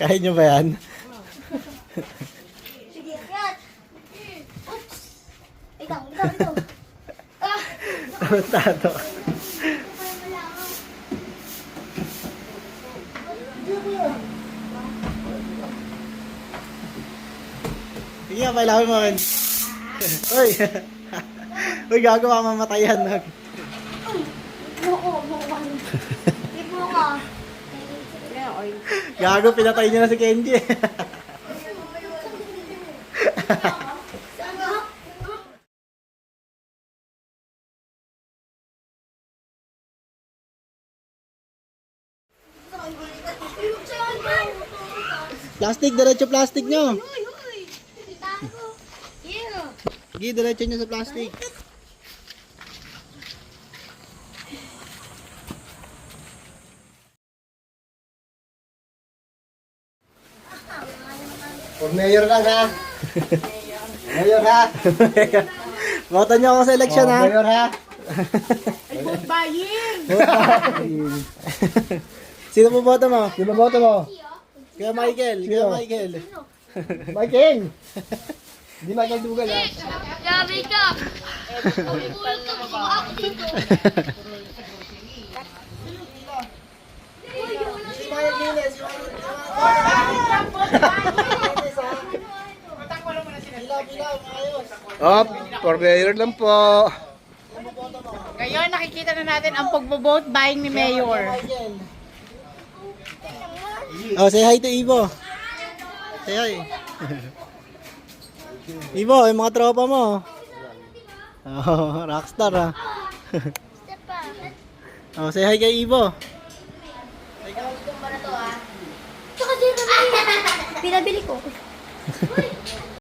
Kaya nyo ba yan? Sige, yan. Oops. Ito. Ah! Tarantado. Sige nga, pailawin mo rin. Uy! Uy, gago ka mamatayan. Oo, Ipo ka. Gago, pinatay niya na si Kenji. Plastic, diretso plastic nyo. Yeah. Sige, diretso nyo sa plastic. For mayor lang ha. Mayor ha. Boto nyo ako sa election ha. Mayor ha. Sino po boto mo? Sino boto mo? Kaya Michael. Kaya Sino? Michael. Michael. Hindi Michael Dugal ha. Yari ka. Op, for mayor lang po. Ngayon, nakikita na natin ang pagbo-vote buying ni Mayor. Oh, say hi to Ivo. Say hi. Ivo, yung mga tropa mo. Oh, rockstar ah. Oh, say hi kay Ivo. Tsaka dito. Pinabili ko.